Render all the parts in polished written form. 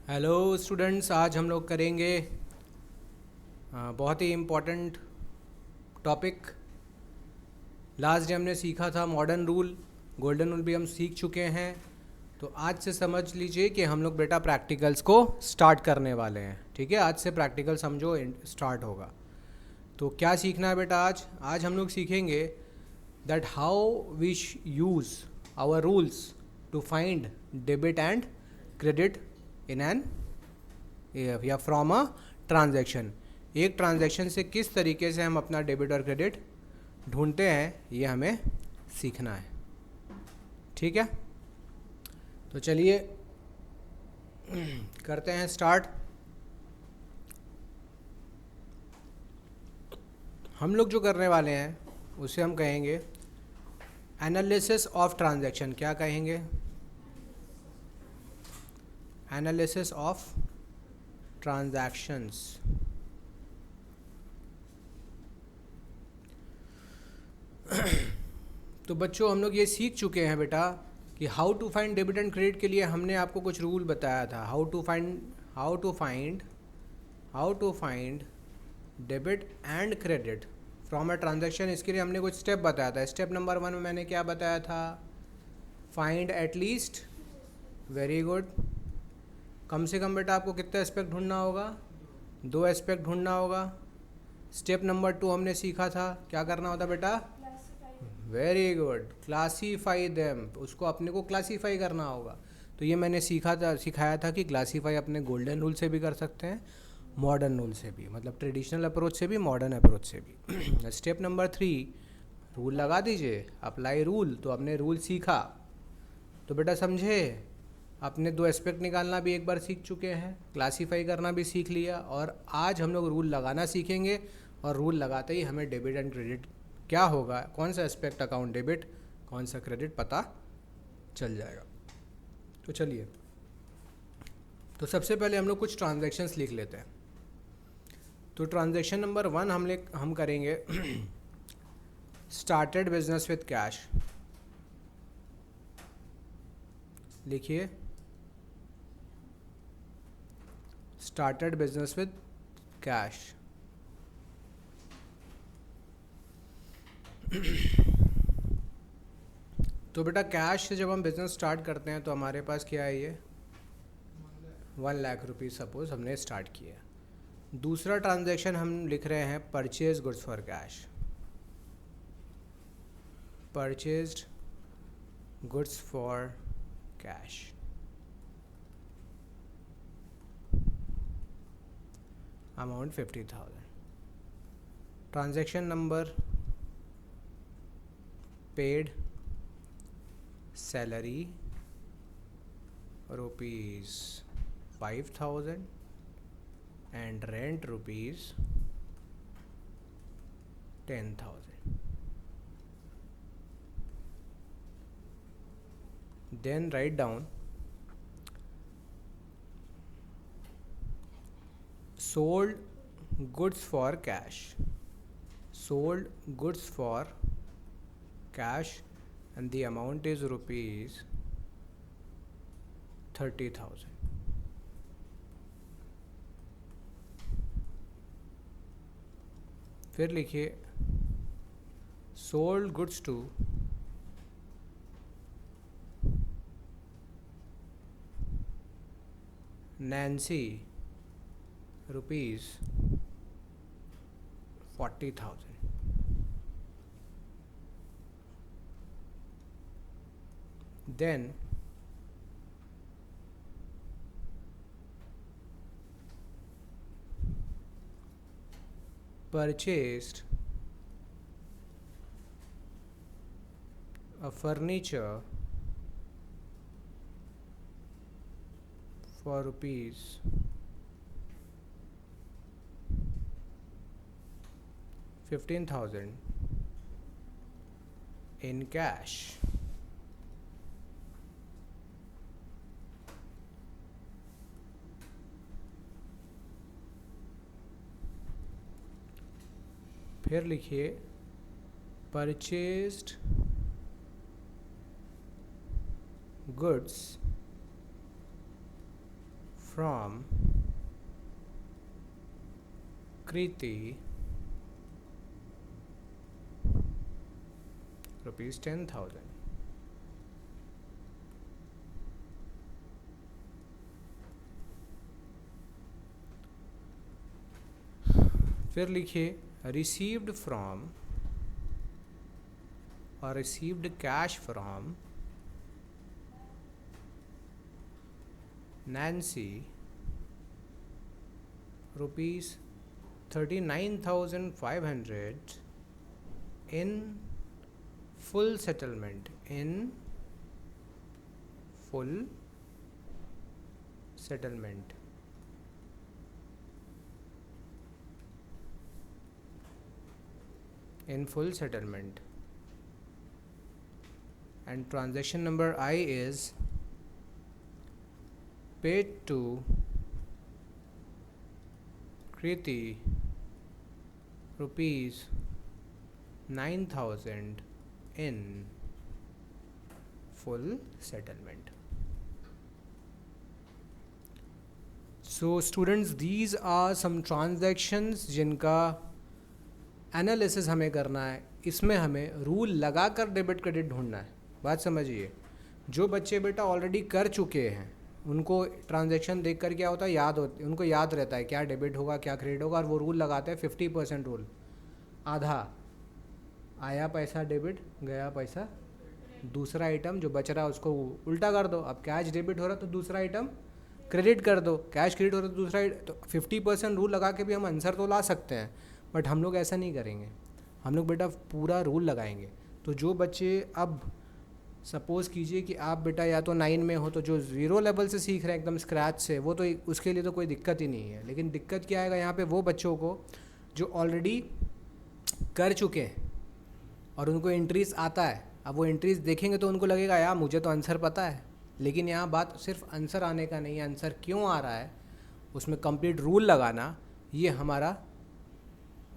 Hello students, आज हम लोग करेंगे बहुत ही इम्पोर्टेंट टॉपिक। लास्ट डे हमने सीखा था मॉडर्न रूल, गोल्डन रूल भी हम सीख चुके हैं। तो आज से समझ लीजिए कि हम लोग बेटा प्रैक्टिकल्स को स्टार्ट करने वाले हैं। ठीक है, आज से प्रैक्टिकल समझो स्टार्ट होगा। तो क्या सीखना है बेटा? आज हम लोग सीखेंगे that how we use our rules to find debit and credit in an या फ्रॉम अ ट्रांजैक्शन। एक ट्रांजैक्शन से किस तरीके से हम अपना डेबिट और क्रेडिट ढूंढते हैं, ये हमें सीखना है। ठीक है, तो चलिए करते हैं स्टार्ट। हम लोग जो करने वाले हैं उसे हम कहेंगे एनालिसिस ऑफ ट्रांजैक्शन। क्या कहेंगे? Analysis of transactions. तो बच्चों, हम लोग ये सीख चुके हैं बेटा कि how to find debit and credit के लिए हमने आपको कुछ रूल बताया था। How to find debit and credit from a transaction. इसके लिए हमने कुछ स्टेप बताया था। स्टेप नंबर 1 में मैंने क्या बताया था? Find at least. Very good. कम से कम बेटा आपको कितने एस्पेक्ट ढूंढना होगा? 2 एस्पेक्ट ढूंढना होगा। स्टेप नंबर 2 हमने सीखा था, क्या करना होता बेटा? Very good, classify them. उसको अपने को क्लासीफाई करना होगा। तो ये मैंने सिखाया था कि क्लासीफाई अपने गोल्डन रूल से भी कर सकते हैं, मॉडर्न रूल से भी, मतलब ट्रेडिशनल अप्रोच से भी, मॉडर्न अप्रोच से भी। स्टेप नंबर 3, रूल लगा दीजिए, अप्लाई रूल। तो आपने रूल सीखा तो बेटा समझे, अपने 2 एस्पेक्ट निकालना भी एक बार सीख चुके हैं, क्लासीफाई करना भी सीख लिया, और आज हम लोग रूल लगाना सीखेंगे। और रूल लगाते ही हमें डेबिट एंड क्रेडिट क्या होगा, कौन सा एस्पेक्ट अकाउंट डेबिट, कौन सा क्रेडिट, पता चल जाएगा। तो चलिए, तो सबसे पहले हम लोग कुछ ट्रांजैक्शंस लिख लेते हैं। तो ट्रांजैक्शन नंबर 1 हम करेंगे स्टार्टेड बिजनेस विथ कैश। लिखिए, स्टार्टेड बिजनेस विथ कैश। तो बेटा कैश से जब हम बिज़नेस स्टार्ट करते हैं तो हमारे पास क्या है? ये 1 लाख रुपीज़ सपोज हमने स्टार्ट किया। दूसरा ट्रांजैक्शन हम लिख रहे हैं purchase goods for cash. Purchased goods for cash, amount 50,000। Transaction number paid salary rupees 5,000 and rent rupees 10,000. Then write down sold goods for cash. Sold goods for cash and the amount is rupees 30,000. फिर लिखिए sold goods to Nancy rupees 40,000. Then purchased a furniture for rupees 15,000 in cash. फिर लिखिए purchased goods from Kriti rupees 10,000. फिर लिखिए received from or received cash from Nancy rupees 39,500 in full settlement. In full settlement. In full settlement. And transaction number I is paid to Kriti rupees 9,000 in full settlement. So students, these are some transactions जिनका analysis हमें करना है. इसमें हमें rule लगाकर debit credit ढूंढना है. बात समझिए. जो बच्चे बेटा ऑलरेडी कर चुके हैं उनको ट्रांजैक्शन देख कर क्या होता है, उनको याद रहता है क्या डेबिट होगा क्या क्रेडिट होगा, और वो रूल लगाते हैं 50% रूल. आधा आया पैसा डेबिट, गया पैसा. दूसरा आइटम जो बच रहा है उसको उल्टा कर दो. अब कैश डेबिट हो रहा तो दूसरा आइटम क्रेडिट कर दो, कैश क्रेडिट हो रहा तो दूसरा. तो 50% रूल लगा के भी हम आंसर तो ला सकते हैं, बट हम लोग ऐसा नहीं करेंगे. हम लोग बेटा पूरा रूल लगाएंगे. तो जो बच्चे अब सपोज़ कीजिए कि आप बेटा या तो 9 में हो, तो जो 0 लेवल से सीख रहे हैं एकदम स्क्रैच से, वो तो उसके लिए तो कोई दिक्कत ही नहीं है. लेकिन दिक्कत क्या आएगा यहाँ पे, वो बच्चों को जो ऑलरेडी कर चुके हैं और उनको एंट्रीज आता है. अब वो एंट्रीज देखेंगे तो उनको लगेगा यार मुझे तो आंसर पता है. लेकिन यहाँ बात सिर्फ आंसर आने का नहीं है, आंसर क्यों आ रहा है उसमें कंप्लीट रूल लगाना, ये हमारा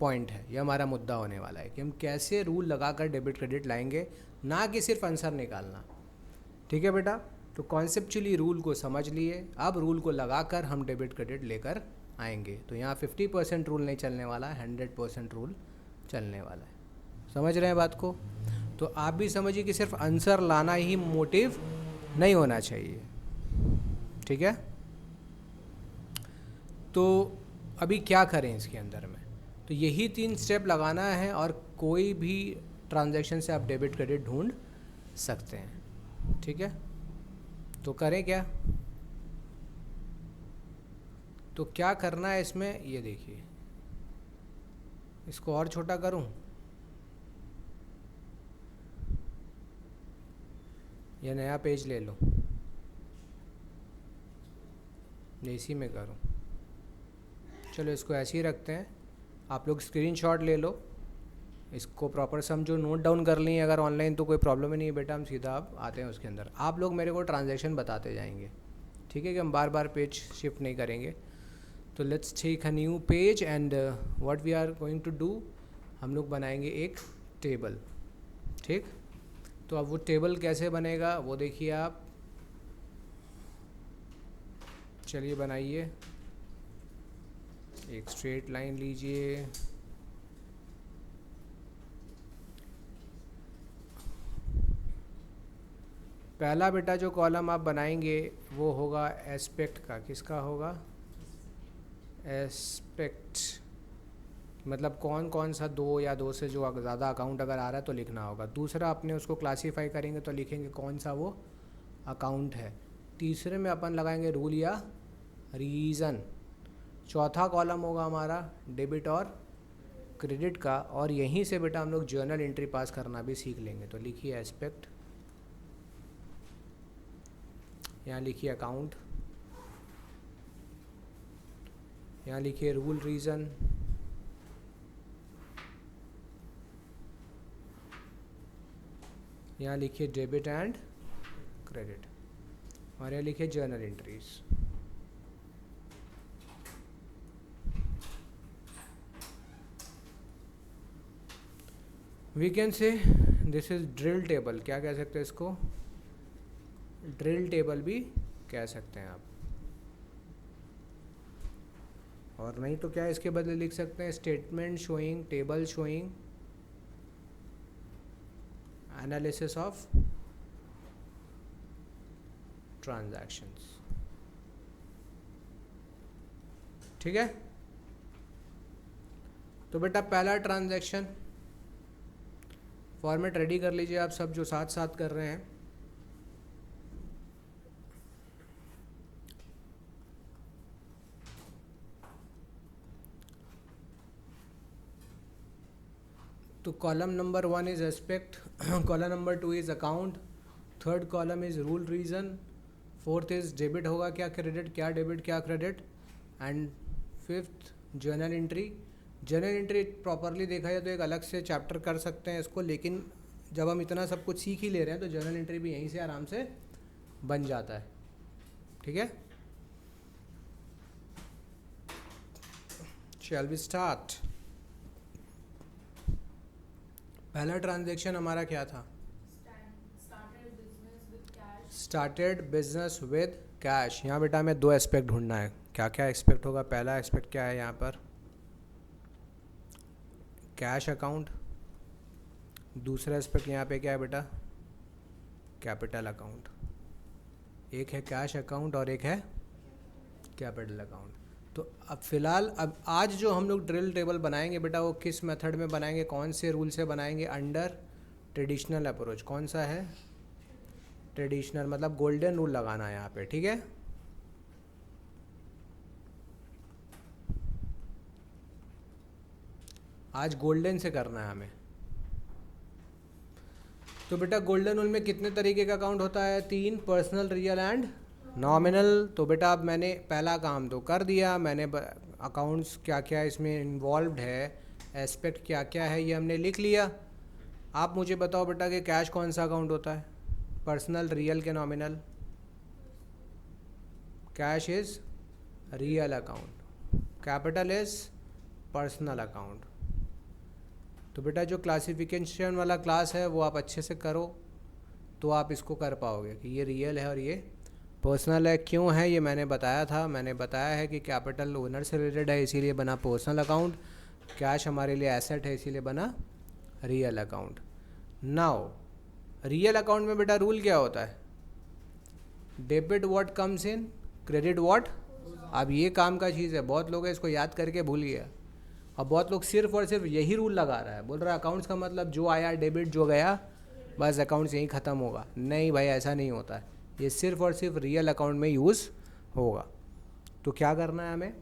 पॉइंट है, ये हमारा मुद्दा होने वाला है कि हम कैसे रूल लगाकर डेबिट क्रेडिट लाएंगे, ना कि सिर्फ आंसर निकालना. ठीक है बेटा. तो कॉन्सेप्चुअली रूल को समझ लिए, अब रूल को लगाकर हम डेबिट क्रेडिट लेकर आएंगे. तो यहाँ 50% रूल नहीं चलने वाला है, 100% रूल चलने वाला है. समझ रहे हैं बात को. तो आप भी समझिए कि सिर्फ आंसर लाना ही मोटिव नहीं होना चाहिए. ठीक है. तो अभी क्या करें इसके अंदर में, तो यही 3 स्टेप लगाना है और कोई भी ट्रांजैक्शन से आप डेबिट क्रेडिट ढूंढ सकते हैं. ठीक है. तो करें क्या, तो क्या करना है इसमें, ये देखिए. इसको और छोटा करूं या नया पेज ले लो, इसी में करूं. चलो इसको ऐसे ही रखते हैं. आप लोग स्क्रीनशॉट ले लो, इसको प्रॉपर समझो, नोट डाउन कर ली. अगर ऑनलाइन तो कोई प्रॉब्लम ही नहीं है बेटा, हम सीधा आप आते हैं उसके अंदर. आप लोग मेरे को ट्रांजैक्शन बताते जाएंगे. ठीक है कि हम बार बार पेज शिफ्ट नहीं करेंगे. तो let's take a new page and what we are going to do, हम लोग बनाएंगे एक टेबल. ठीक. तो अब वो टेबल कैसे बनेगा वो देखिए आप. चलिए बनाइए. एक स्ट्रेट लाइन लीजिए, पहला बेटा जो कॉलम आप बनाएंगे वो होगा एस्पेक्ट का. किसका होगा, एस्पेक्ट. मतलब कौन कौन सा 2 या 2 से जो ज़्यादा अकाउंट अगर आ रहा है तो लिखना होगा. दूसरा अपने उसको क्लासीफाई करेंगे तो लिखेंगे कौन सा वो अकाउंट है. तीसरे में अपन लगाएंगे रूल या रीज़न. चौथा कॉलम होगा हमारा डेबिट और क्रेडिट का, और यहीं से बेटा हम लोग जर्नल एंट्री पास करना भी सीख लेंगे. तो लिखिए एस्पेक्ट, यहाँ लिखिए अकाउंट, यहाँ लिखिए रूल रीज़न, यहाँ लिखिए डेबिट एंड क्रेडिट, और यहाँ लिखिए journal entries. We can say this is drill table. क्या कह सकते हैं इसको, ड्रिल टेबल भी कह सकते हैं आप. और नहीं तो क्या इसके बदले लिख सकते हैं statement showing, table showing analysis of transactions. ठीक है, तो बेटा पहला ट्रांजैक्शन फॉर्मेट रेडी कर लीजिए आप सब जो साथ साथ कर रहे हैं। तो column number 1 is aspect, column number 2 is account, third column is rule reason, fourth is debit होगा क्या क्रेडिट, क्या डेबिट क्या credit, and fifth journal entry. Journal entry properly देखा जाए तो एक अलग से चैप्टर कर सकते हैं इसको, लेकिन जब हम इतना सब कुछ सीख ही ले रहे हैं तो जर्नल एंट्री भी यहीं से आराम से बन जाता है। ठीक है, शैल वी स्टार्ट। पहला ट्रांजैक्शन हमारा क्या था? Started business with cash. यहाँ बेटा हमें दो एस्पेक्ट ढूंढना है, क्या क्या एस्पेक्ट होगा। पहला एस्पेक्ट क्या है यहाँ पर? Cash account. दूसरा एस्पेक्ट यहाँ पे क्या है बेटा? Capital account. एक है कैश अकाउंट और एक है कैपिटल अकाउंट। तो अब फ़िलहाल अब आज जो हम लोग ड्रिल टेबल बनाएंगे बेटा वो किस मेथड में बनाएंगे, कौन से रूल से बनाएंगे? Under traditional approach. कौन सा है? ट्रेडिशनल, मतलब गोल्डन रूल लगाना है यहाँ पे। ठीक है, आज गोल्डन से करना है हमें। तो बेटा गोल्डन रूल में कितने तरीके का अकाउंट होता है? 3, पर्सनल, रियल एंड नॉमिनल। तो बेटा अब मैंने पहला काम तो कर दिया, मैंने अकाउंट्स क्या क्या इसमें इन्वॉल्व्ड है, एस्पेक्ट क्या क्या है ये हमने लिख लिया। आप मुझे बताओ बेटा कि कैश कौन सा अकाउंट होता है? पर्सनल, रियल के nominal? Cash is real account, capital is personal account. तो बेटा जो क्लासिफिकेशन वाला क्लास है वो आप अच्छे से करो तो आप इसको कर पाओगे कि ये रियल है और ये पर्सनल है। क्यों है ये मैंने बताया था, मैंने बताया है कि कैपिटल ओनर से रिलेटेड है इसीलिए बना पर्सनल अकाउंट, कैश हमारे लिए एसेट है इसीलिए बना real account. Now real account में बेटा रूल क्या होता है? Debit what comes in, credit what. अब ये काम का चीज़ है, बहुत लोग इसको याद करके भूल गया। अब बहुत लोग सिर्फ और सिर्फ यही रूल लगा रहा है, बोल रहा है अकाउंट्स का मतलब जो आया डेबिट, जो गया बस अकाउंट्स यहीं ख़त्म होगा। नहीं भाई, ऐसा नहीं होता है, ये सिर्फ और सिर्फ रियल अकाउंट में यूज़ होगा। तो क्या करना है हमें?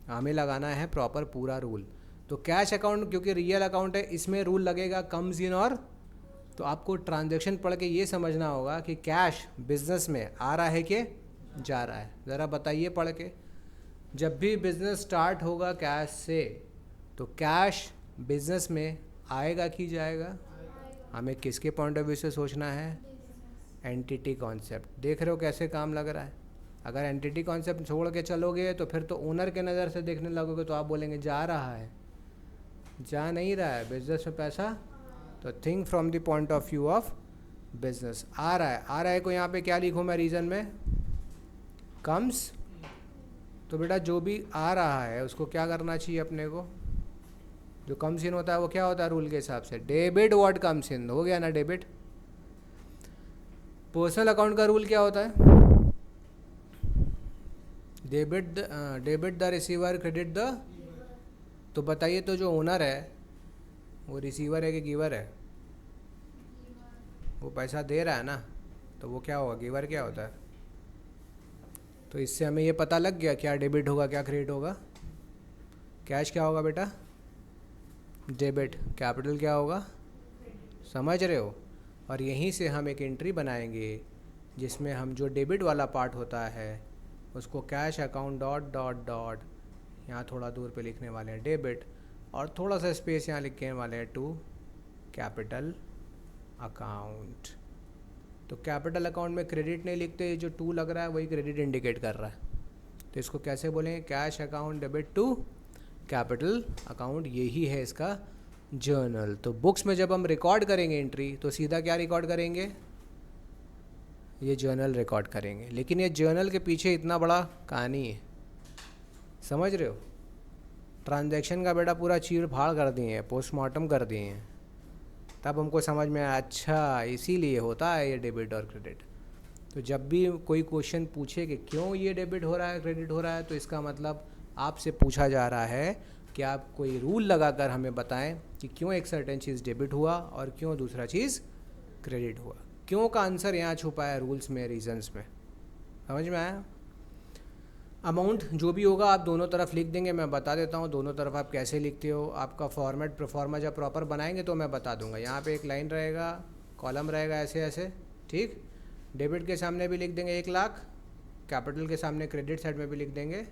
हमें लगाना है प्रॉपर पूरा रूल। तो कैश अकाउंट क्योंकि रियल अकाउंट है इसमें रूल लगेगा कम्स इन और, तो आपको ट्रांजैक्शन पढ़ के ये समझना होगा कि कैश बिजनेस में आ रहा है कि जा रहा है। ज़रा बताइए पढ़ के, जब भी बिजनेस स्टार्ट होगा कैश से तो कैश बिजनेस में आएगा कि जाएगा? हमें किसके पॉइंट ऑफ व्यू से सोचना है? Entity concept. देख रहे हो कैसे काम लग रहा है? अगर एंटिटी कॉन्सेप्ट छोड़ के चलोगे तो फिर तो ओनर के नज़र से देखने लगोगे तो आप बोलेंगे जा रहा है, जा नहीं रहा है बिजनेस में पैसा। तो think from the point of view of business. आ रहा है, आ रहा है को यहाँ पे क्या लिखूँ मैं रीज़न में? कम्स। तो बेटा जो भी आ रहा है उसको क्या करना चाहिए अपने को? जो कम्स इन होता है वो क्या होता है रूल के हिसाब से? डेबिट व्हाट कम्स इन, हो गया ना डेबिट। पर्सनल अकाउंट का रूल क्या होता है? Debit the receiver, credit the. तो बताइए, तो जो ओनर है वो रिसीवर है कि गिवर है? वो पैसा दे रहा है ना, तो वो क्या होगा? गिवर क्या होता है? तो इससे हमें ये पता लग गया क्या डेबिट होगा क्या क्रेडिट होगा। कैश क्या होगा बेटा? डेबिट। कैपिटल क्या होगा? समझ रहे हो? और यहीं से हम एक एंट्री बनाएंगे जिसमें हम जो डेबिट वाला पार्ट होता है उसको cash account dot dot dot, यहाँ थोड़ा दूर पे लिखने वाले हैं डेबिट और थोड़ा सा स्पेस यहाँ लिखने वाले हैं टू कैपिटल अकाउंट। तो कैपिटल अकाउंट में क्रेडिट नहीं लिखते, जो टू लग रहा है वही क्रेडिट इंडिकेट कर रहा है। तो इसको कैसे बोलेंगे? Cash account debit to capital account, यही है इसका जर्नल। तो बुक्स में जब हम रिकॉर्ड करेंगे एंट्री तो सीधा क्या रिकॉर्ड करेंगे? ये जर्नल रिकॉर्ड करेंगे। लेकिन ये जर्नल के पीछे इतना बड़ा कहानी है, समझ रहे हो? ट्रांजैक्शन का बेटा पूरा चीर फाड़ कर दिए हैं, पोस्टमार्टम कर दिए हैं, तब हमको समझ में आया अच्छा इसीलिए होता है ये डेबिट और क्रेडिट। तो जब भी कोई क्वेश्चन पूछे कि क्यों ये डेबिट हो रहा है क्रेडिट हो रहा है, तो इसका मतलब आपसे पूछा जा रहा है कि आप कोई रूल लगाकर हमें बताएं कि क्यों एक सर्टेन चीज़ डेबिट हुआ और क्यों दूसरा चीज़ क्रेडिट हुआ। क्यों का आंसर यहाँ छुपा है रूल्स में, रीजंस में। समझ में आया? अमाउंट जो भी होगा आप दोनों तरफ लिख देंगे, मैं बता देता हूँ दोनों तरफ आप कैसे लिखते हो। आपका फॉर्मेट प्रोफॉर्मा जब प्रॉपर बनाएंगे तो मैं बता दूंगा। यहाँ पे एक लाइन रहेगा, कॉलम रहेगा ऐसे ऐसे, ठीक। डेबिट के सामने भी लिख देंगे 1,00,000, कैपिटल के सामने क्रेडिट साइड में भी लिख देंगे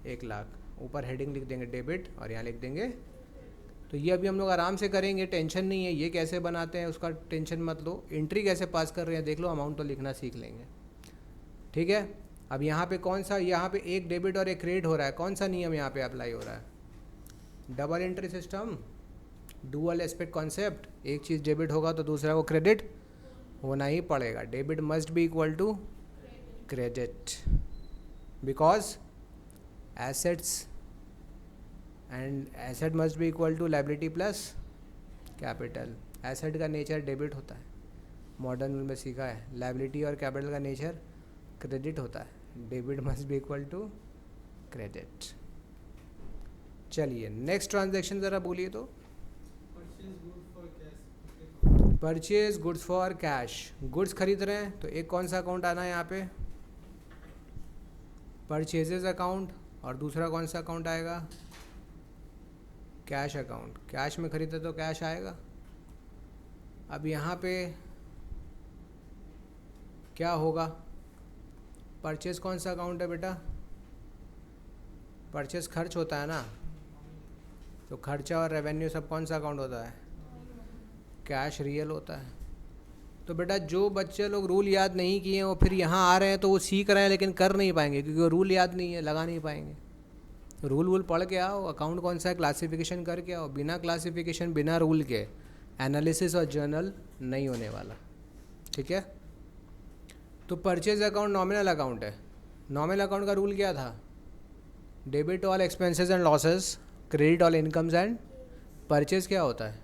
1,00,000, ऊपर हेडिंग लिख देंगे डेबिट और यहाँ लिख देंगे। तो ये अभी हम लोग आराम से करेंगे, टेंशन नहीं है। ये कैसे बनाते हैं उसका टेंशन मत लो, एंट्री कैसे पास कर रहे हैं देख लो, अमाउंट तो लिखना सीख लेंगे, ठीक है। अब यहाँ पे कौन सा, यहाँ पे एक डेबिट और एक क्रेडिट हो रहा है, कौन सा नियम यहाँ पे अप्लाई हो रहा है? Double entry system, dual aspect concept. एक चीज़ डेबिट होगा तो दूसरा को क्रेडिट होना ही पड़ेगा। Debit must be equal to credit because assets and asset must be equal to liability plus capital. Asset का नेचर डेबिट होता है, मॉडर्न में सीखा है। लायबिलिटी और कैपिटल का नेचर क्रेडिट होता है। Debit must be equal to credit. चलिए नेक्स्ट ट्रांजैक्शन ज़रा बोलिए तो। Purchase goods for cash, goods खरीद रहे हैं तो एक कौन सा अकाउंट आना है यहाँ पे? Purchases account. और दूसरा कौन सा अकाउंट आएगा? Cash account. कैश में खरीदे तो कैश आएगा। अब यहाँ पे क्या होगा? परचेज कौन सा अकाउंट है बेटा? परचेज खर्च होता है ना, तो खर्चा और रेवेन्यू सब कौन सा अकाउंट होता है? कैश रियल होता है। तो बेटा जो बच्चे लोग रूल याद नहीं किए हैं वो फिर यहाँ आ रहे हैं तो वो सीख रहे हैं लेकिन कर नहीं पाएंगे क्योंकि वो रूल याद नहीं है, लगा नहीं पाएंगे। तो रूल वूल पढ़ के आओ, अकाउंट कौन सा है क्लासिफिकेशन करके आओ। बिना क्लासिफिकेशन बिना रूल के एनालिसिस और जर्नल नहीं होने वाला, ठीक है। तो परचेज अकाउंट नॉमिनल अकाउंट है। नॉमिनल अकाउंट का रूल क्या था? Debit all expenses and losses, credit all incomes and. Purchase क्या होता है?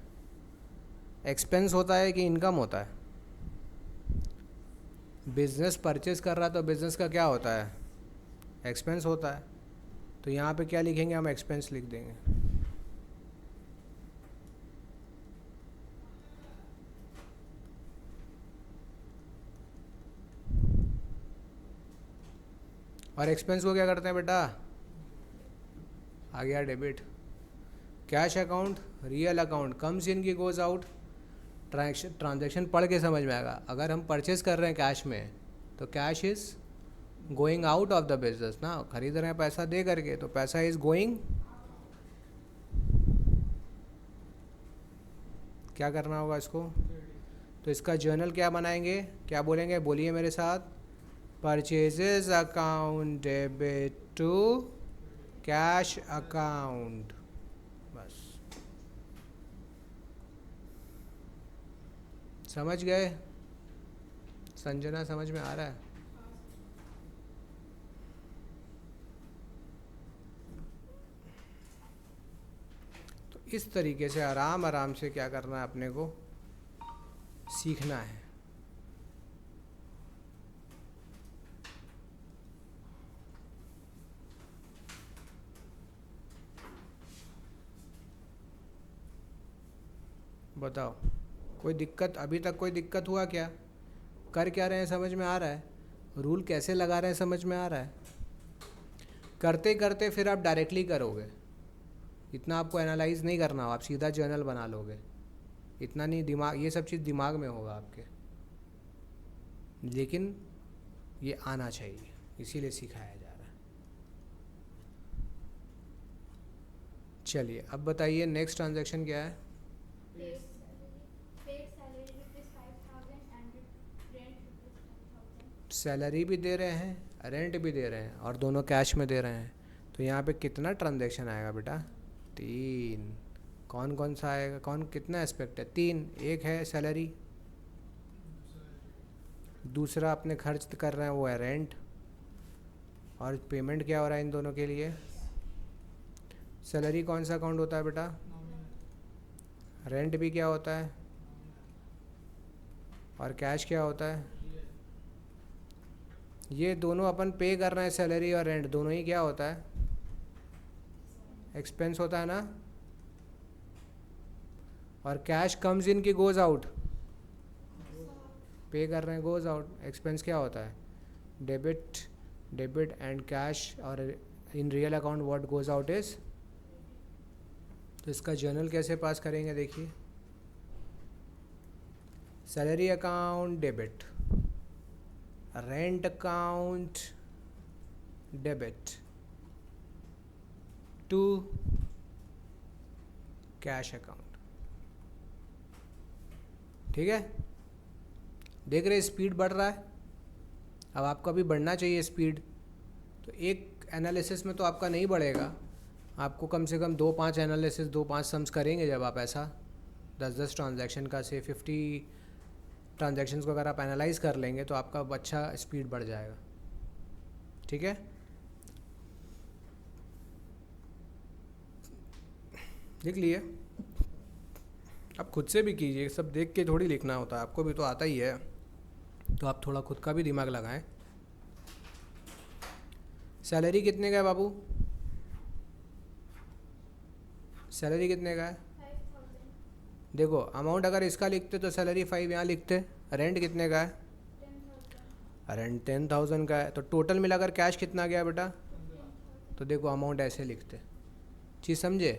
एक्सपेंस होता है कि इनकम होता है? बिजनेस परचेज कर रहा तो बिजनेस का क्या होता है? एक्सपेंस होता है। तो यहाँ पे क्या लिखेंगे हम? एक्सपेंस लिख देंगे। और एक्सपेंस को क्या करते हैं बेटा? आ गया debit. Cash account real account, comes in की गोज आउट। ट्रांजैक्शन पढ़ के समझ में आएगा। अगर हम परचेज कर रहे हैं कैश में तो cash is going out of the business ना, खरीद रहे हैं पैसा दे करके तो पैसा इज़ गोइंग। क्या करना होगा इसको? तो इसका जर्नल क्या बनाएंगे, क्या बोलेंगे? बोलिए मेरे साथ। Purchases account debit to cash account. बस समझ गए? संजना समझ में आ रहा है? तो इस तरीके से आराम आराम से क्या करना है अपने को सीखना है। बताओ कोई दिक्कत? अभी तक कोई दिक्कत हुआ क्या? कर क्या रहे हैं समझ में आ रहा है? रूल कैसे लगा रहे हैं समझ में आ रहा है? करते करते फिर आप डायरेक्टली करोगे, इतना आपको एनालाइज नहीं करना हो, आप सीधा जर्नल बना लोगे। इतना नहीं दिमाग, ये सब चीज़ दिमाग में होगा आपके, लेकिन ये आना चाहिए, इसीलिए सिखाया जा रहा है। चलिए अब बताइए नेक्स्ट ट्रांजैक्शन क्या है? सैलरी भी दे रहे हैं, रेंट भी दे रहे हैं और दोनों कैश में दे रहे हैं। तो यहाँ पे कितना ट्रांजैक्शन आएगा बेटा? 3। कौन कौन सा आएगा? कौन कितना एस्पेक्ट है? 3। एक है सैलरी, दूसरा अपने खर्च कर रहे हैं वो है रेंट, और पेमेंट क्या हो रहा है इन दोनों के लिए? सैलरी कौन सा अकाउंट होता है बेटा? रेंट भी क्या होता है? और कैश क्या होता है? ये दोनों अपन पे कर रहे हैं, सैलरी और रेंट दोनों ही क्या होता है? एक्सपेंस होता है ना। और कैश कम्स इन की गोज आउट? पे कर रहे हैं, गोज आउट। एक्सपेंस क्या होता है? डेबिट। डेबिट एंड कैश और in real account what goes out is. तो इसका जर्नल कैसे पास करेंगे देखिए। Salary account debit, rent account debit to cash account. ठीक है, देख रहे स्पीड बढ़ रहा है। अब आपका भी बढ़ना चाहिए स्पीड। तो एक एनालिसिस में तो आपका नहीं बढ़ेगा, आपको कम से कम 2-5 एनालिसिस 2-5 सम्स करेंगे जब आप ऐसा 10-10 ट्रांजैक्शन का से 50 ट्रांजैक्शंस को अगर आप एनालाइज कर लेंगे तो आपका अच्छा स्पीड बढ़ जाएगा। ठीक है, लिख लिए। आप खुद से भी कीजिए, सब देख के थोड़ी लिखना होता है, आपको भी तो आता ही है, तो आप थोड़ा खुद का भी दिमाग लगाएं। सैलरी कितने का है बाबू? सैलरी कितने का है? 5,000। देखो अमाउंट अगर इसका लिखते तो सैलरी 5 यहाँ लिखते। रेंट कितने का है? 10,000। रेंट 10,000 का है, तो टोटल मिलाकर कैश कितना गया बेटा? 10,000। तो देखो अमाउंट ऐसे लिखते, चीज़ समझे।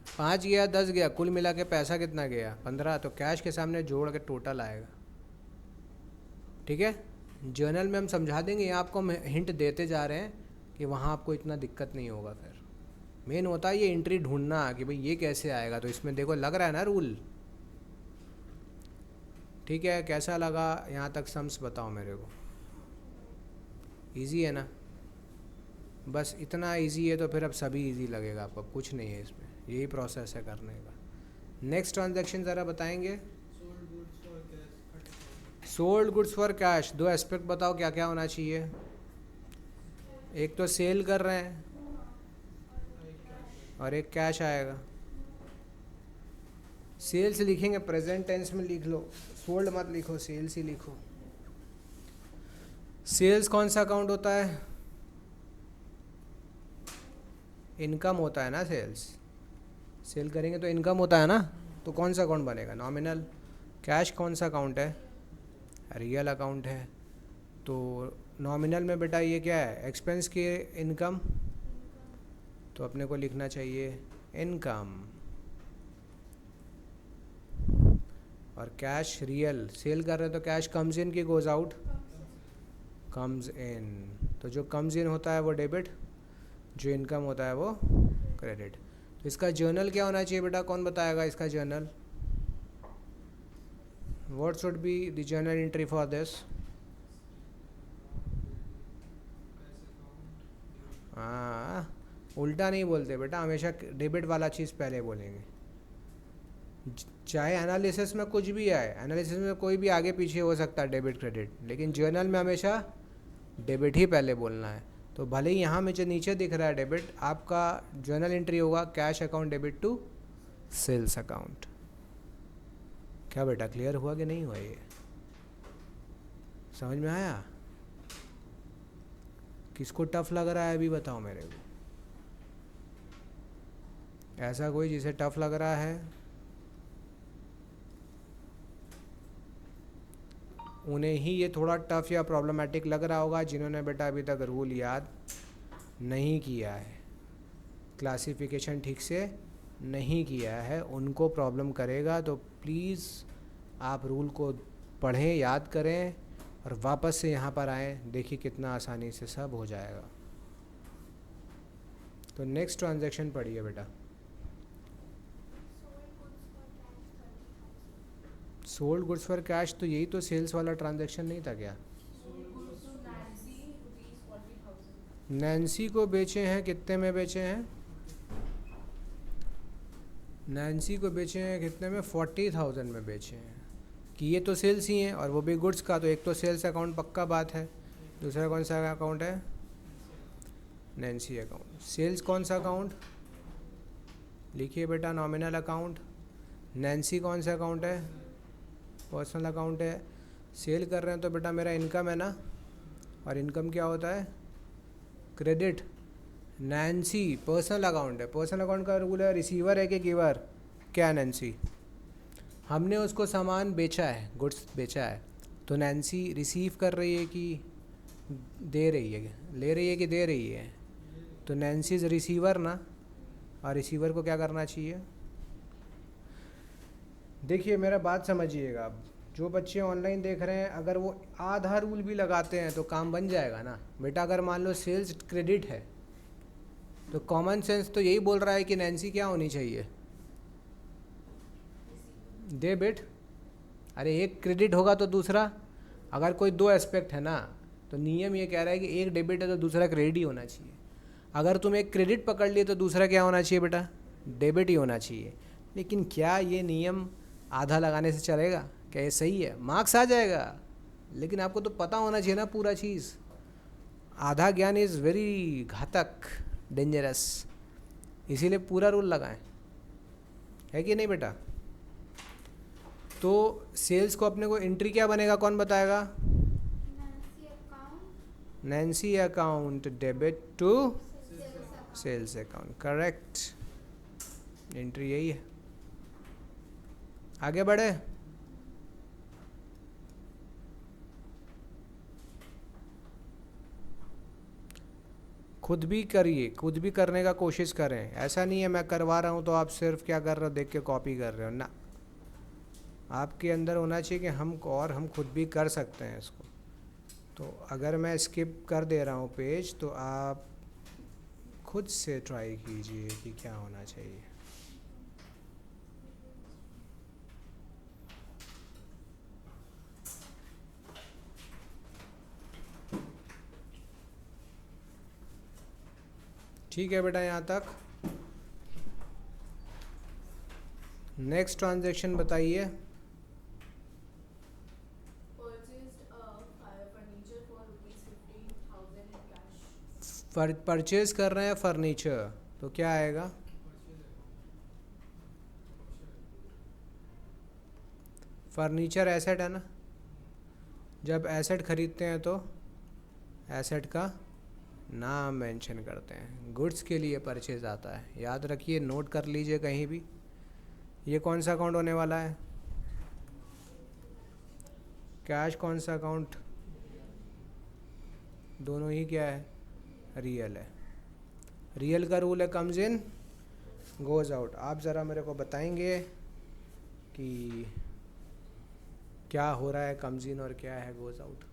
5 गया 10 गया, कुल मिला के पैसा कितना गया? 15। तो कैश के सामने जोड़ के टोटल आएगा। ठीक है, जर्नल में हम समझा देंगे, यहाँ आपको हम हिंट देते जा रहे हैं कि वहाँ आपको इतना दिक्कत नहीं होगा। फिर मेन होता है ये एंट्री ढूंढना कि भाई ये कैसे आएगा। तो इसमें देखो लग रहा है ना रूल। ठीक है, कैसा लगा यहाँ तक सम्स बताओ मेरे को। इजी है ना? बस इतना इजी है तो फिर अब सभी इजी लगेगा आपको, अब कुछ नहीं है इसमें, यही प्रोसेस है करने का। नेक्स्ट ट्रांजैक्शन ज़रा बताएंगे। Sold goods for cash, 2 aspect बताओ क्या क्या होना चाहिए। एक तो सेल कर रहे हैं और एक कैश आएगा। सेल्स लिखेंगे प्रेजेंट टेंस में लिख लो, सोल्ड मत लिखो, सेल्स ही लिखो। सेल्स कौन सा अकाउंट होता है? इनकम होता है ना सेल्स। सेल करेंगे तो इनकम होता है ना, तो कौन सा अकाउंट बनेगा? नॉमिनल। कैश कौन सा अकाउंट है? रियल अकाउंट है। तो नॉमिनल में बेटा ये क्या है? एक्सपेंस की इनकम, तो अपने को लिखना चाहिए इनकम। और कैश रियल, सेल कर रहे हैं तो कैश कम्स इन की गोज आउट? Comes in. तो जो कम्स इन होता है वो डेबिट, जो इनकम होता है वो क्रेडिट। तो इसका जर्नल क्या होना चाहिए बेटा, कौन बताएगा इसका journal? What should be the journal entry for this? हाँ, उल्टा नहीं बोलते बेटा, हमेशा डेबिट वाला चीज़ पहले बोलेंगे। चाहे एनालिसिस में कुछ भी आए, एनालिसिस में कोई भी आगे पीछे हो सकता है डेबिट क्रेडिट, लेकिन जर्नल में हमेशा डेबिट ही पहले बोलना है। तो भले ही यहाँ मुझे नीचे दिख रहा है डेबिट, आपका जर्नल एंट्री होगा cash account debit to sales account. क्या बेटा क्लियर हुआ कि नहीं हुआ? ये समझ में आया? किसको टफ लग रहा है अभी बताओ मेरे को। ऐसा कोई जिसे टफ लग रहा है? उन्हें ही ये थोड़ा टफ या प्रॉब्लमेटिक लग रहा होगा जिन्होंने बेटा अभी तक रूल याद नहीं किया है, क्लासिफिकेशन ठीक से नहीं किया है, उनको प्रॉब्लम करेगा। तो प्लीज़ आप रूल को पढ़ें, याद करें और वापस से यहाँ पर आएँ, देखिए कितना आसानी से सब हो जाएगा। तो नेक्स्ट ट्रांजैक्शन पढ़िए बेटा। सोल्ड गुड्स फॉर कैश, तो यही तो सेल्स वाला ट्रांजैक्शन नहीं था क्या? नैन्सी को बेचे हैं, कितने में बेचे हैं? नैन्सी को बेचे हैं कितने में? 40,000 में बेचे हैं। कि ये तो सेल्स ही हैं और वो भी गुड्स का, तो एक तो सेल्स अकाउंट पक्का बात है। दूसरा कौन सा अकाउंट है? Nancy account. सेल्स कौन सा अकाउंट? लिखिए बेटा नॉमिनल अकाउंट। नैन्सी कौन सा अकाउंट है? पर्सनल अकाउंट है। सेल कर रहे हैं तो बेटा मेरा इनकम है ना, और इनकम क्या होता है? क्रेडिट। नैन्सी पर्सनल अकाउंट है। पर्सनल अकाउंट का रूल है रिसीवर है कि गिवर? क्या नैन्सी? हमने उसको सामान बेचा है, गुड्स बेचा है, तो नैन्सी रिसीव कर रही है कि दे रही है? ले रही है कि दे रही है? तो नैन्सी इज़ रिसीवर ना, और रिसीवर को क्या करना चाहिए? देखिए मेरा बात समझिएगा, जो बच्चे ऑनलाइन देख रहे हैं अगर वो आधा रूल भी लगाते हैं तो काम बन जाएगा ना बेटा। अगर मान लो सेल्स क्रेडिट है तो कॉमन सेंस तो यही बोल रहा है कि नैन्सी क्या होनी चाहिए? डेबिट। अरे एक क्रेडिट होगा तो दूसरा, अगर कोई दो एस्पेक्ट है ना तो नियम ये कह रहा है कि एक डेबिट है तो दूसरा क्रेडिट ही होना चाहिए। अगर तुम एक क्रेडिट पकड़ लिए तो दूसरा क्या होना चाहिए बेटा? डेबिट ही होना चाहिए। लेकिन क्या ये नियम आधा लगाने से चलेगा? क्या ये सही है? मार्क्स आ जाएगा, लेकिन आपको तो पता होना चाहिए ना पूरा चीज़। आधा ज्ञान इज़ वेरी घातक, डेंजरस, इसीलिए पूरा रूल लगाएं, है कि नहीं बेटा? तो सेल्स को अपने को एंट्री क्या बनेगा, कौन बताएगा? Nancy account, Nancy account debit to sales account. Sales account, correct. Entry यही है। आगे बढ़े। खुद भी करिए, खुद भी करने का कोशिश करें। ऐसा नहीं है मैं करवा रहा हूँ तो आप सिर्फ क्या कर रहे हो, देख के कॉपी कर रहे हो ना। आपके अंदर होना चाहिए कि हम खुद भी कर सकते हैं इसको। तो अगर मैं स्किप कर दे रहा हूँ पेज तो आप खुद से ट्राई कीजिए कि क्या होना चाहिए। ठीक है बेटा यहाँ तक। नेक्स्ट ट्रांजैक्शन बताइए। परचेज कर रहे हैं फर्नीचर, तो क्या आएगा? फर्नीचर एसेट है ना। जब एसेट खरीदते हैं तो एसेट का नाम मेंशन करते हैं। गुड्स के लिए परचेज आता है, याद रखिए, नोट कर लीजिए कहीं भी। ये कौन सा अकाउंट होने वाला है? कैश कौन सा अकाउंट? दोनों ही क्या है? रियल है। रियल का रूल है कम्स इन गोज़ आउट। आप ज़रा मेरे को बताएंगे कि क्या हो रहा है कम्स इन और क्या है गोज़ आउट?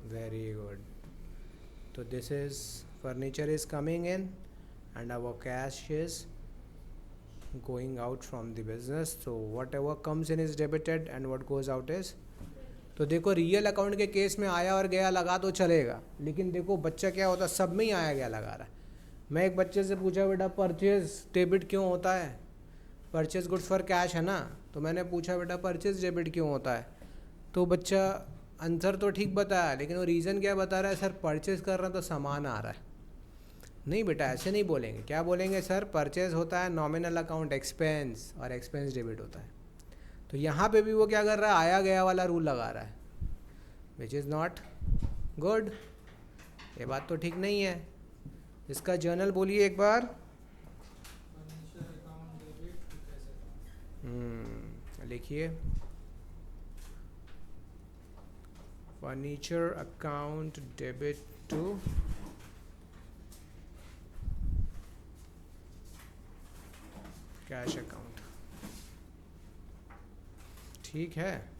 Very good. तो this is furniture is coming in and our cash is going out from the business, so whatever comes in is debited and what goes out is। तो देखो real account के case में आया और गया लगा तो चलेगा, लेकिन देखो बच्चा क्या होता है, सब में ही आया गया लगा रहा है। मैं एक बच्चे से पूछा बेटा परचेज डेबिट क्यों होता है? परचेज गुड्स फॉर कैश है ना, तो मैंने पूछा बेटा परचेज डेबिट क्यों होता है? तो बच्चा आंसर तो ठीक बताया, लेकिन वो रीज़न क्या बता रहा है? सर परचेज कर रहा है तो सामान आ रहा है। नहीं बेटा ऐसे नहीं बोलेंगे। क्या बोलेंगे? सर परचेज होता है नॉमिनल अकाउंट एक्सपेंस, और एक्सपेंस डेबिट होता है। तो यहाँ पे भी वो क्या कर रहा है? आया गया वाला रूल लगा रहा है, विच इज़ नॉट गुड। ये बात तो ठीक नहीं है। इसका जर्नल बोलिए एक बार। लिखिए furniture account debit to cash account. ठीक है।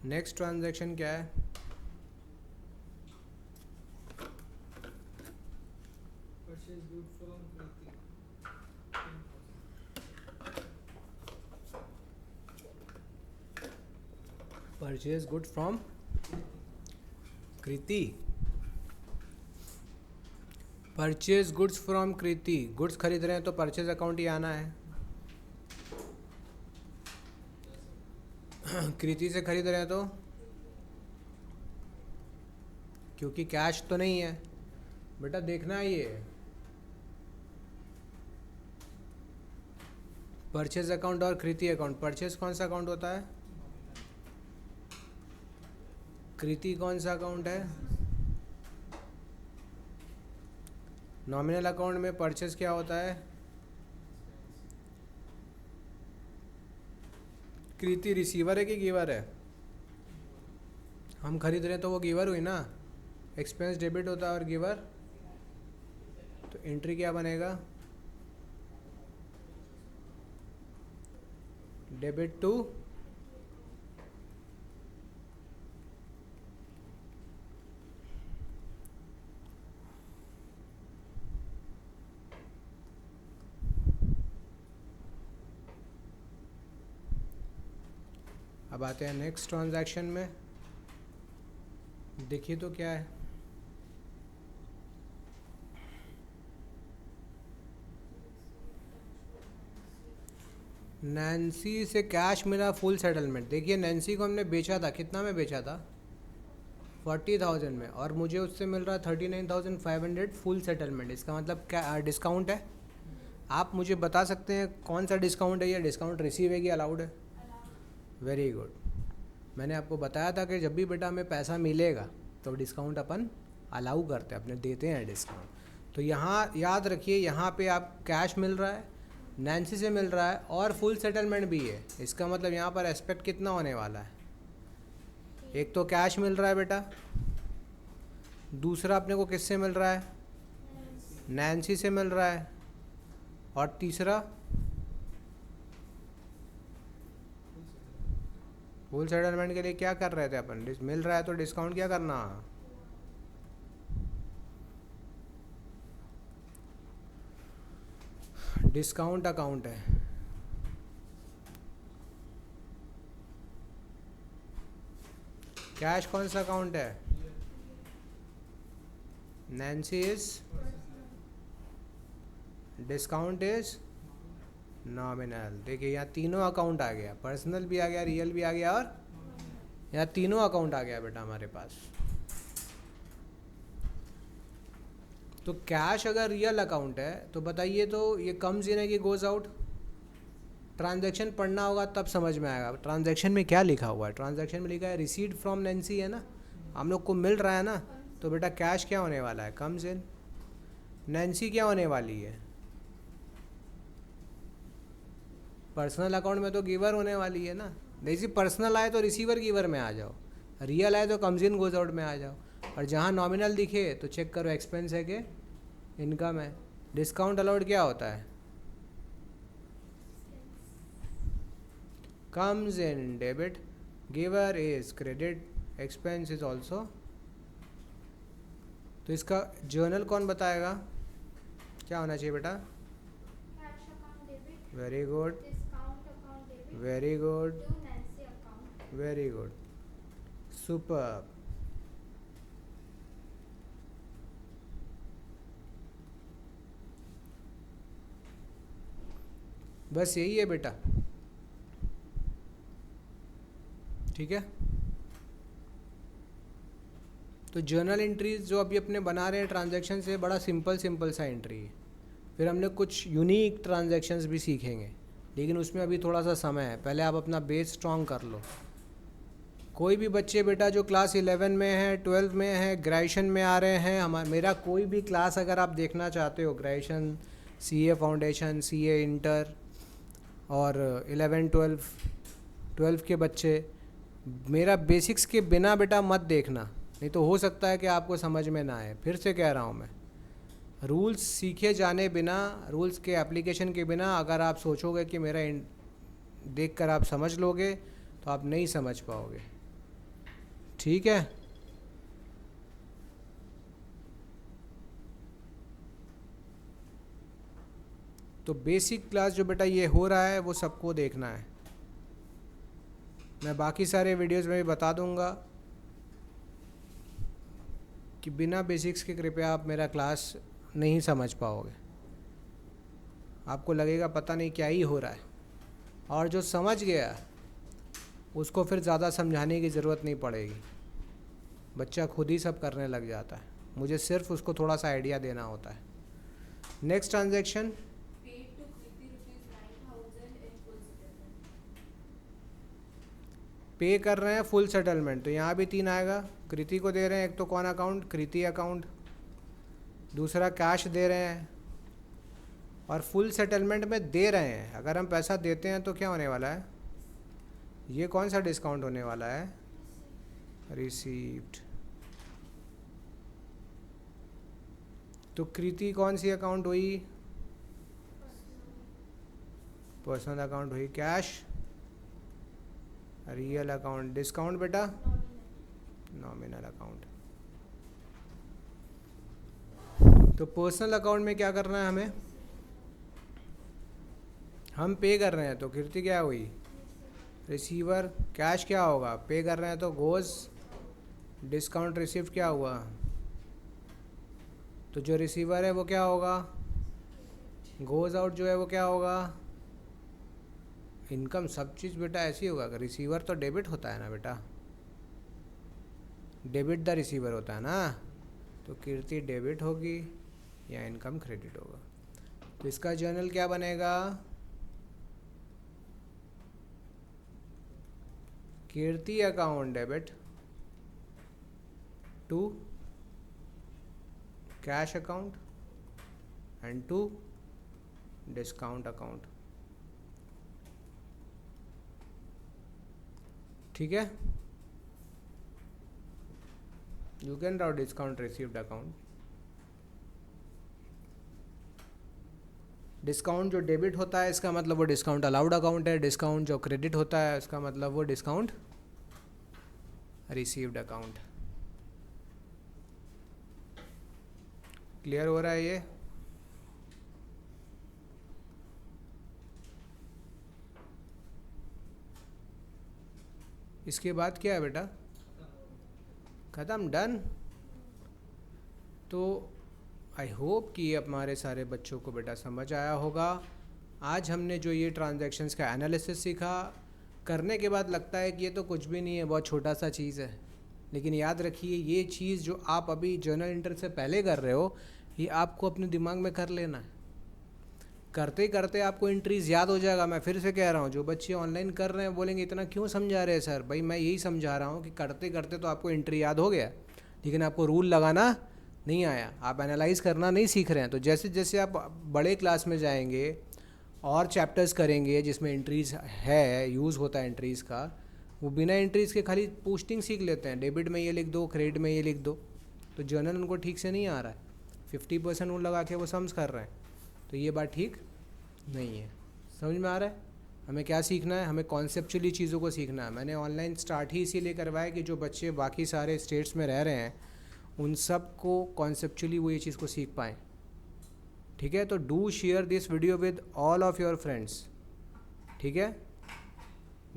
नेक्स्ट ट्रांजैक्शन क्या है? Purchase good from Kriti. Purchase goods from Kriti. Goods खरीद रहे हैं तो परचेज अकाउंट ही आना है। कृति से खरीद रहे हैं तो क्योंकि कैश तो नहीं है बेटा, देखना है ये परचेज अकाउंट और कृति अकाउंट। परचेज कौन सा अकाउंट होता है, कृति कौन सा अकाउंट है। नॉमिनल अकाउंट में परचेज क्या होता है, कृति रिसीवर है कि गिवर है। हम खरीद रहे हैं तो वो गिवर हुई ना, एक्सपेंस डेबिट होता है और गिवर, तो एंट्री क्या बनेगा, डेबिट टू अब आते हैं नेक्स्ट ट्रांजैक्शन में। देखिए तो क्या है, नैन्सी से कैश मिला फुल सेटलमेंट। देखिए नैन्सी को हमने बेचा था, कितना में बेचा था, 40,000 में, और मुझे उससे मिल रहा 39,500 फुल सेटलमेंट। इसका मतलब क्या डिस्काउंट है। आप मुझे बता सकते हैं कौन सा डिस्काउंट है, या डिस्काउंट रिसीव है कि अलाउड है। वेरी गुड, मैंने आपको बताया था कि जब भी बेटा हमें पैसा मिलेगा तो डिस्काउंट अपन अलाउ करते हैं, अपने देते हैं डिस्काउंट। तो यहाँ याद रखिए, यहाँ पे आप कैश मिल रहा है, नैन्सी से मिल रहा है और फुल सेटलमेंट भी है। इसका मतलब यहाँ पर एस्पेक्ट कितना होने वाला है, एक तो कैश मिल रहा है बेटा, दूसरा अपने को किससे मिल रहा है, नैन्सी से मिल रहा है, और तीसरा फुल सेटलमेंट के लिए क्या कर रहे थे अपन, मिल रहा है तो डिस्काउंट क्या करना, डिस्काउंट अकाउंट है। कैश कौन सा अकाउंट है, Nancy is, discount is nominal. देखिए यहाँ तीनों अकाउंट आ गया, पर्सनल भी आ गया, रियल भी आ गया, और यहाँ तीनों अकाउंट आ गया बेटा हमारे पास। तो कैश अगर रियल अकाउंट है तो बताइए, तो ये कम्स इन है कि गोज आउट। ट्रांजैक्शन पढ़ना होगा तब समझ में आएगा ट्रांजैक्शन में क्या लिखा हुआ है। ट्रांजैक्शन में लिखा है रिसीट फ्रॉम नैन्सी है ना, हम लोग को मिल रहा है ना, तो बेटा कैश क्या होने वाला है, कम्स इन। नैन्सी क्या होने वाली है, पर्सनल अकाउंट में तो गिवर होने वाली है ना। जैसे पर्सनल आए तो रिसीवर गिवर में आ जाओ, रियल आए तो कम्स इन गोज आउट में आ जाओ, और जहाँ नॉमिनल दिखे तो चेक करो एक्सपेंस है कि इनकम है। डिस्काउंट अलाउड क्या होता है, comes in debit, giver is credit, expense is also। तो इसका जर्नल कौन बताएगा, क्या होना चाहिए बेटा, cash account debit, very good, discount account debit very good, to Nancy account. Very good, super. बस यही है बेटा, ठीक है। तो जर्नल एंट्रीज जो अभी अपने बना रहे हैं ट्रांजैक्शन से, बड़ा सिंपल सा एंट्री है। फिर हमने कुछ यूनिक ट्रांजैक्शंस भी सीखेंगे, लेकिन उसमें अभी थोड़ा सा समय है, पहले आप अपना बेस स्ट्रॉन्ग कर लो। कोई भी बच्चे बेटा जो क्लास 11 में है, 12 में है, ग्रेजुएशन में आ रहे हैं, मेरा कोई भी क्लास अगर आप देखना चाहते हो, graduation, CA foundation, CA inter, और 11 12 के बच्चे, मेरा बेसिक्स के बिना बेटा मत देखना, नहीं तो हो सकता है कि आपको समझ में ना आए। फिर से कह रहा हूँ मैं, रूल्स सीखे जाने बिना, रूल्स के एप्लीकेशन के बिना अगर आप सोचोगे कि मेरा देख कर आप समझ लोगे, तो आप नहीं समझ पाओगे, ठीक है। तो बेसिक क्लास जो बेटा ये हो रहा है वो सबको देखना है। मैं बाकी सारे वीडियोस में भी बता दूंगा कि बिना बेसिक्स के कृपया आप मेरा क्लास नहीं समझ पाओगे, आपको लगेगा पता नहीं क्या ही हो रहा है। और जो समझ गया उसको फिर ज़्यादा समझाने की ज़रूरत नहीं पड़ेगी, बच्चा खुद ही सब करने लग जाता है, मुझे सिर्फ उसको थोड़ा सा आइडिया देना होता है। Next transaction, Paid to Kriti ₹9,000 in full settlement. पे कर रहे हैं फुल सेटलमेंट, तो यहाँ भी 3 आएगा। कृति को दे रहे हैं, एक तो कौन अकाउंट, कृति अकाउंट, दूसरा कैश दे रहे हैं, और फुल सेटलमेंट में दे रहे हैं। अगर हम पैसा देते हैं तो क्या होने वाला है, ये कौन सा डिस्काउंट होने वाला है, रिसीव्ड। तो कृति कौन सी अकाउंट हुई, पर्सनल अकाउंट हुई। कैश रियल अकाउंट, डिस्काउंट बेटा नॉमिनल अकाउंट। तो पर्सनल अकाउंट में क्या करना है हमें, हम पे कर रहे हैं तो कृति क्या हुई, रिसीवर। कैश क्या होगा, पे कर रहे हैं तो गोज, डिस्काउंट रिसीव्ड क्या हुआ, तो जो रिसीवर है वो क्या होगा, गोज आउट जो है वो क्या होगा, इनकम। सब चीज़ बेटा ऐसी होगा, रिसीवर तो डेबिट होता है ना बेटा, डेबिट द रिसीवर होता है ना, तो कीर्ति डेबिट होगी या इनकम क्रेडिट होगा। तो इसका जर्नल क्या बनेगा, Kirti account debit to cash account and to discount account. ठीक है, you can write discount received account. Discount जो डेबिट होता है इसका मतलब वो डिस्काउंट अलाउड अकाउंट है, डिस्काउंट जो क्रेडिट होता है उसका मतलब वो डिस्काउंट रिसीव्ड अकाउंट। क्लियर हो रहा है ये, इसके बाद क्या है बेटा, ख़त्म, डन। तो आई होप कि हमारे सारे बच्चों को बेटा समझ आया होगा। आज हमने जो ये ट्रांजैक्शंस का एनालिसिस सीखा, करने के बाद लगता है कि ये तो कुछ भी नहीं है, बहुत छोटा सा चीज़ है, लेकिन याद रखिए ये चीज़ जो आप अभी जर्नल एंट्री से पहले कर रहे हो, ये आपको अपने दिमाग में कर लेना है। करते करते आपको एंट्रीज याद हो जाएगा। मैं फिर से कह रहा हूँ, जो बच्चे ऑनलाइन कर रहे हैं बोलेंगे इतना क्यों समझा रहे हैं सर, भाई मैं यही समझा रहा हूँ कि करते करते तो आपको एंट्री याद हो गया, लेकिन आपको रूल लगाना नहीं आया, आप एनालाइज करना नहीं सीख रहे हैं। तो जैसे जैसे आप बड़े क्लास में जाएंगे और चैप्टर्स करेंगे जिसमें एंट्रीज है, यूज़ होता है एंट्रीज़ का, वो बिना एंट्रीज़ के खाली पोस्टिंग सीख लेते हैं, डेबिट में ये लिख दो, क्रेडिट में ये लिख दो, तो जर्नल उनको ठीक से नहीं आ रहा है, 50% रूल लगा के वो सम्स कर रहे हैं, तो ये बात ठीक नहीं है। समझ में आ रहा है हमें क्या सीखना है, हमें कॉन्सेप्चुअली चीज़ों को सीखना है। मैंने ऑनलाइन स्टार्ट ही इसीलिए करवाया कि जो बच्चे बाकी सारे स्टेट्स में रह रहे हैं उन सब को कॉन्सेप्चुअली वो ये चीज़ को सीख पाएँ। ठीक है, तो do share this video with all of your friends. ठीक है,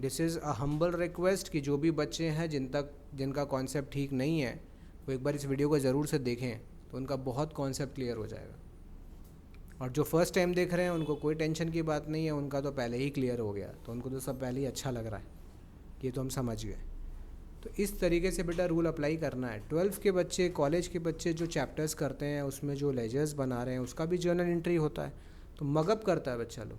this is a humble request कि जो भी बच्चे हैं जिनका कॉन्सेप्ट ठीक नहीं है वो एक बार इस वीडियो को ज़रूर से देखें, तो उनका बहुत कॉन्सेप्ट क्लियर हो जाएगा। और जो फर्स्ट टाइम देख रहे हैं उनको कोई टेंशन की बात नहीं है, उनका तो पहले ही क्लियर हो गया, तो उनको तो सब पहले ही अच्छा लग रहा है कि ये तो हम समझ गए। तो इस तरीके से बेटा रूल अप्लाई करना है। 12th के बच्चे, कॉलेज के बच्चे जो चैप्टर्स करते हैं उसमें जो लेजर्स बना रहे हैं उसका भी जर्नल एंट्री होता है, तो मगअप करता है बच्चा लोग,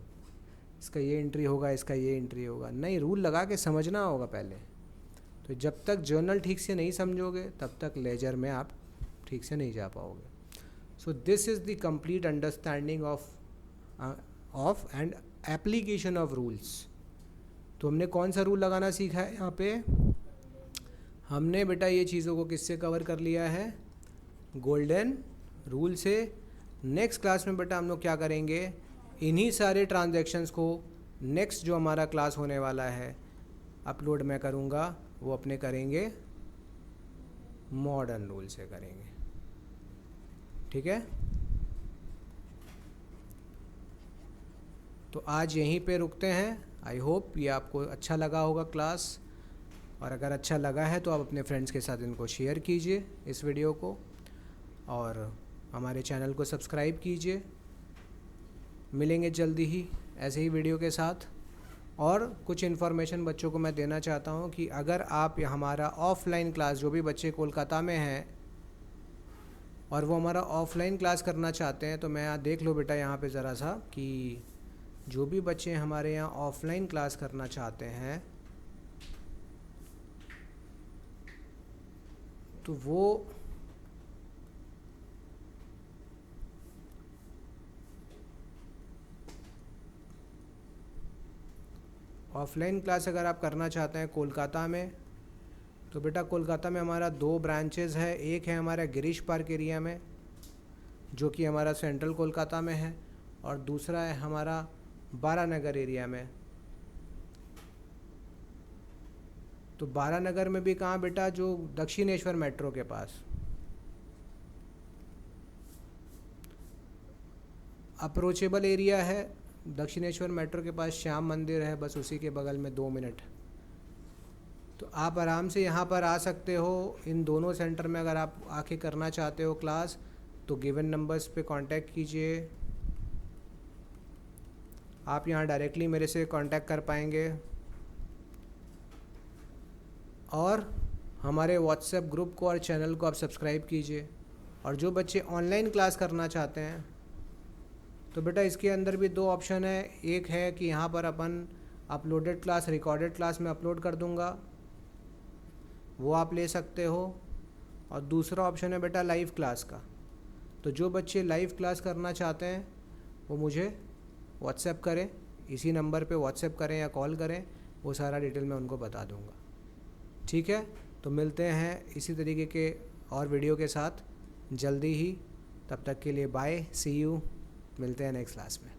इसका ये एंट्री होगा, इसका ये एंट्री होगा, नहीं, रूल लगा के समझना होगा पहले। तो जब तक जर्नल ठीक से नहीं समझोगे तब तक लेजर में आप ठीक से नहीं जा पाओगे। So this is the complete understanding of and application of rules. तो हमने कौन सा रूल लगाना सीखा है यहाँ पे, हमने बेटा ये चीज़ों को किससे कवर कर लिया है, गोल्डन रूल से। नेक्स्ट क्लास में बेटा हम लोग क्या करेंगे, इन्हीं सारे ट्रांजैक्शंस को नेक्स्ट जो हमारा क्लास होने वाला है अपलोड मैं करूँगा, वो अपने करेंगे मॉडर्न रूल से करेंगे। ठीक है, तो आज यहीं पे रुकते हैं। आई होप ये आपको अच्छा लगा होगा क्लास, और अगर अच्छा लगा है तो आप अपने फ्रेंड्स के साथ इनको शेयर कीजिए इस वीडियो को, और हमारे चैनल को सब्सक्राइब कीजिए। मिलेंगे जल्दी ही ऐसे ही वीडियो के साथ। और कुछ इन्फॉर्मेशन बच्चों को मैं देना चाहता हूँ कि अगर आप हमारा ऑफलाइन क्लास, जो भी बच्चे कोलकाता में हैं और वो हमारा ऑफलाइन क्लास करना चाहते हैं, तो मैं देख लो बेटा यहाँ पे ज़रा सा कि जो भी बच्चे हमारे यहाँ ऑफलाइन क्लास करना चाहते हैं तो वो ऑफलाइन क्लास अगर आप करना चाहते हैं कोलकाता में, तो बेटा कोलकाता में हमारा 2 ब्रांचेज़ है। एक है हमारा गिरीश पार्क एरिया में, जो कि हमारा सेंट्रल कोलकाता में है, और दूसरा है हमारा बारानगर एरिया में। तो बारानगर में भी कहाँ बेटा, जो दक्षिणेश्वर मेट्रो के पास। अप्रोचेबल एरिया है, दक्षिणेश्वर मेट्रो के पास श्याम मंदिर है, बस उसी के बगल में 2 मिनट। तो आप आराम से यहाँ पर आ सकते हो। इन दोनों सेंटर में अगर आप आके करना चाहते हो क्लास, तो गिवन नंबर्स पे कांटेक्ट कीजिए। आप यहाँ डायरेक्टली मेरे से कांटेक्ट कर पाएंगे, और हमारे व्हाट्सएप ग्रुप को और चैनल को आप सब्सक्राइब कीजिए। और जो बच्चे ऑनलाइन क्लास करना चाहते हैं, तो बेटा इसके अंदर भी 2 ऑप्शन है। एक है कि यहाँ पर अपन अपलोडेड क्लास, रिकॉर्डेड क्लास में अपलोड कर दूँगा, वो आप ले सकते हो। और दूसरा ऑप्शन है बेटा लाइव क्लास का। तो जो बच्चे लाइव क्लास करना चाहते हैं वो मुझे व्हाट्सएप करें, इसी नंबर पे व्हाट्सएप करें या कॉल करें, वो सारा डिटेल मैं उनको बता दूँगा। ठीक है, तो मिलते हैं इसी तरीके के और वीडियो के साथ जल्दी ही। तब तक के लिए बाय, सी यू, मिलते हैं नेक्स्ट क्लास में।